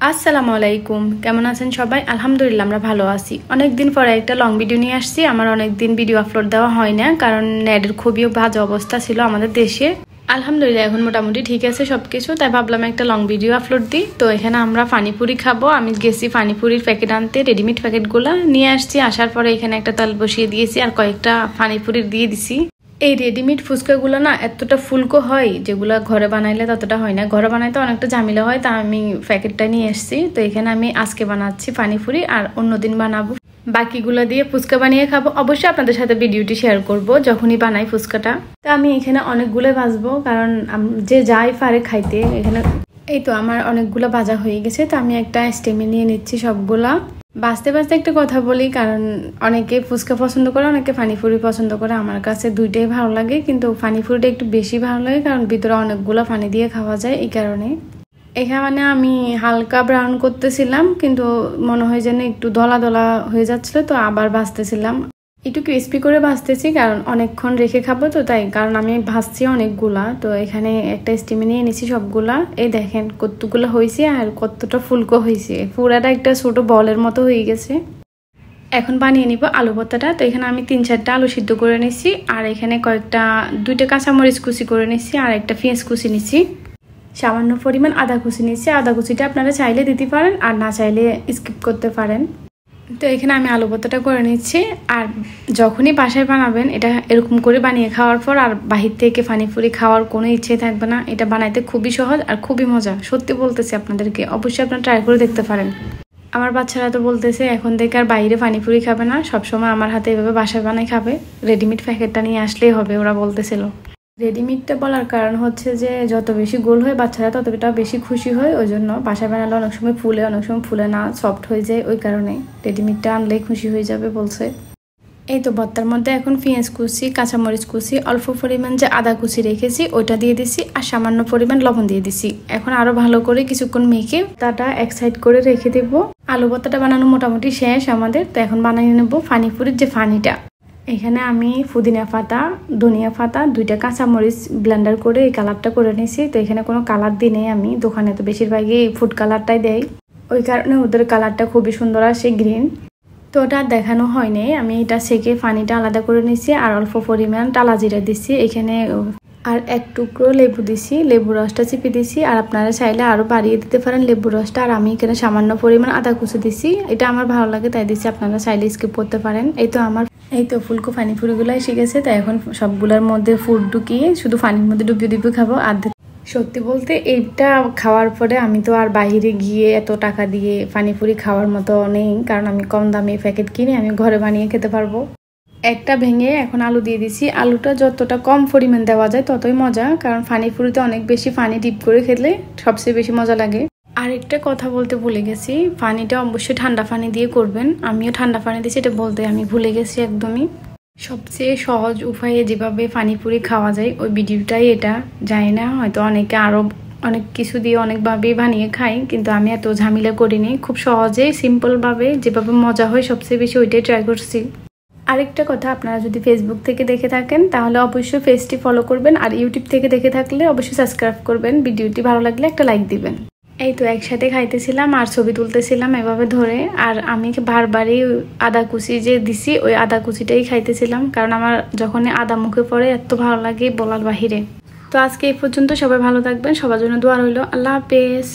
আসসালামু আলাইকুম, কেমন আছেন সবাই? আলহামদুলিল্লাহ আমরা ভালো আছি। অনেক দিন পরে একটা লং ভিডিও নিয়ে আসছি। আমার অনেক দিন ভিডিও আপলোড দেওয়া হয় না, কারণ নেটের খুবই বাজে অবস্থা ছিল আমাদের দেশে। আলহামদুলিল্লাহ এখন মোটামুটি ঠিক আছে সবকিছু, তাই ভাবলাম একটা লং ভিডিও আপলোড দিই। তো এখানে আমরা পানিপুরি খাবো। আমি গেছি পানিপুরির প্যাকেট আনতে, রেডিমেড প্যাকেটগুলো নিয়ে আসছি। আসার পরে এখানে একটা তেল বসিয়ে দিয়েছি আর কয়েকটা পানিপুরি দিয়ে দিছি। এই রেডিমেড ফুচকাগুলো না এতটা ফুলকো হয়, যেগুলো ঘরে বানাইলে ততটা হয় না। ঘরে বানাইতে অনেকটা ঝামেলা হয়, তা আমি প্যাকেটটা নিয়ে এসেছি। তো এখানে আমি আজকে বানাচ্ছি পানিপুরি, আর অন্যদিন বানাবো বাকিগুলো দিয়ে ফুচকা বানিয়ে খাবো। অবশ্যই আপনাদের সাথে ভিডিওটি শেয়ার করব যখনই বানাই ফুচকাটা। তো আমি এখানে অনেকগুলো ভাজবো, কারণ যে যাই পারে খাইতে। এখানে এই তো আমার অনেকগুলো ভাজা হয়ে গেছে, তো আমি একটা স্টেমে নিয়ে নিচ্ছি সবগুলা। বাঁচতে বাঁচতে একটা কথা বলি, কারণ অনেকে ফুচকা পছন্দ করে, অনেকে পানিপুরি পছন্দ করে। আমার কাছে দুইটাই ভালো লাগে, কিন্তু পানিপুরিটা একটু বেশি ভালো লাগে, কারণ ভিতরে অনেকগুলো পানি দিয়ে খাওয়া যায়। এই কারণে এখানে আমি হালকা ব্রাউন করতেছিলাম, কিন্তু মনে হয় যেন একটু দলা দলা হয়ে যাচ্ছিল, তো আবার ভাজতেছিলাম। একটু ক্রিস্পি করে ভাজতেছি, কারণ অনেকক্ষণ রেখে খাবো তো, তাই। কারণ আমি ভাজছি অনেকগুলা। তো এখানে একটা স্টিমে নিয়ে নিছি সবগুলা। এই দেখেন কতগুলো হয়েছে আর কতটা ফুলকো হয়েছে, পুরাটা একটা ছোট বলের মতো হয়ে গেছে। এখন বানিয়ে নিব আলু ভর্তাটা। তো এখানে আমি 3-4টা আলু সিদ্ধ করে নিছি, আর এখানে দুইটা কাঁচামরিচ কুচি করে নিছি, আর একটা পেঁয়াজ কুচি নিছি। সামান্য পরিমাণ আদা কুচি নিচ্ছি। আদা কুচিটা আপনারা চাইলে দিতে পারেন, আর না চাইলে স্কিপ করতে পারেন। তো এখানে আমি আলু ভর্তাটা করে নিচ্ছি। আর যখনই বাসায় বানাবেন, এটা এরকম করে বানিয়ে খাওয়ার পর আর বাহির থেকে পানিপুরি খাওয়ার কোনো ইচ্ছে থাকবে না। এটা বানাইতে খুবই সহজ আর খুবই মজা, সত্যি বলতেছি আপনাদেরকে। অবশ্যই আপনারা ট্রাই করে দেখতে পারেন। আমার বাচ্চারা তো বলতেছে এখন থেকে আর বাইরে পানিপুরি খাবে না, সবসময় আমার হাতে এভাবে বাসায় বানাই খাবে। রেডিমেড প্যাকেটটা নিয়ে আসলেই হবে, ওরা বলতেছিল। রেডিমেডটা বলার কারণ হচ্ছে যে যত বেশি গোল হয় বাচ্চারা ততটা বেশি খুশি হয়। ওই জন্য বাসায় বানালে অনেক সময় ফুলে, অনেক সময় ফুলে না, সফট হয়ে যায়। ওই কারণে রেডিমেডটা আনলেই খুশি হয়ে যাবে বলছে। এই তো ভর্তার মধ্যে এখন পেঁয়াজ কুচি, কাঁচামরিচ কুচি, অল্প পরিমাণ যে আদা কুচি রেখেছি ওইটা দিয়ে দিছি, আর সামান্য পরিমাণ লবণ দিয়ে দিছি। এখন আরো ভালো করে কিছুক্ষণ মেখে তাটা এক সাইড করে রেখে দেবো। আলু ভর্তাটা বানানো মোটামুটি শেষ আমাদের। তো এখন বানিয়ে নেবো পানিপুরির যে পানিটা। এখানে আমি পুদিনা পাতা, ধনিয়া পাতা, 2টা কাঁচামরিচ ব্লেন্ডার করে এই কালারটা করে নিয়েছি। তো এখানে কোনো কালার দিই নেই আমি, দোকানে তো বেশিরভাগই ফুড কালারটাই দেয়, ওই কারণে ওদের কালারটা খুবই সুন্দর আসে, গ্রিন। তো ওটা দেখানো হয়নি, আমি এটা সেকে পানিটা আলাদা করে নিয়েছি, আর অল্প পরিমাণ টালা জিরা দিচ্ছি এখানে, আর এক টুকরো লেবু দিছি, লেবু রসটা চিপে দিছি। আর আপনারা চাইলে আরো বাড়িয়ে দিতে পারেন লেবু রসটা। আর আমি এখানে সামান্য পরিমাণ আদা কুচি দিছি, এটা আমার ভালো লাগে তাই দিচ্ছি, আপনারা চাইলে স্কিপ করতে পারেন। এই তো ফুলকো পানিপুরিগুলো এসে গেছে। তাই এখন সবগুলোর মধ্যে ফুড ঢুকিয়ে শুধু পানির মধ্যে ডুবিয়ে ডুবিয়ে খাবো। আর সত্যি বলতে এইটা খাওয়ার পরে আমি তো আর বাইরে গিয়ে এত টাকা দিয়ে পানিপুরি খাওয়ার মতো নেই, কারণ আমি কম দামে প্যাকেট কিনে আমি ঘরে বানিয়ে খেতে পারবো। একটা ভেঙে এখন আলু দিয়ে দিছি। আলুটা যতটা কম পরিমাণ দেওয়া যায় ততই মজা, কারণ পানিপুরিতে অনেক বেশি পানি ডিপ করে খেলে সবচেয়ে বেশি মজা লাগে। আর একটা কথা বলতে ভুলে গেছি, পানিটা অবশ্যই ঠান্ডা পানি দিয়ে করবেন। আমিও ঠান্ডা পানি দিয়েছি, এটা বলতে আমি ভুলে গেছি একদমই। সবচেয়ে সহজ উপায়ে যেভাবে পানিপুরি খাওয়া যায় ওই ভিডিওটাই এটা। জানি না, হয়তো অনেকে আরো অনেক কিছু দিয়ে অনেকভাবেই বানিয়ে খাই, কিন্তু আমি এত ঝামেলা করিনি। খুব সহজেই সিম্পল ভাবে যেভাবে মজা হয় সবচেয়ে বেশি ওইটাই ট্রাই করছি। আরেকটা কথা, আপনারা যদি ফেসবুক থেকে দেখে থাকেন তাহলে অবশ্যই পেজটি ফলো করবেন, আর ইউটিউব থেকে দেখে থাকলে অবশ্যই সাবস্ক্রাইব করবেন। ভিডিওটি ভালো লাগলে একটা লাইক দিবেন। এই তো একসাথে খাইতেছিলাম আর ছবি তুলতেছিলাম এভাবে ধরে। আর আমি বারবারই আদা কুচি যে দিছি ওই আদা কুচিটাই খাইতেছিলাম, কারণ আমার যখন আদা মুখে পড়ে এত ভালো লাগে বলার বাহিরে। তো আজকে এই পর্যন্ত, সবাই ভালো থাকবেন, সবার জন্য দোয়া রইল। আল্লাহ হাফেজ।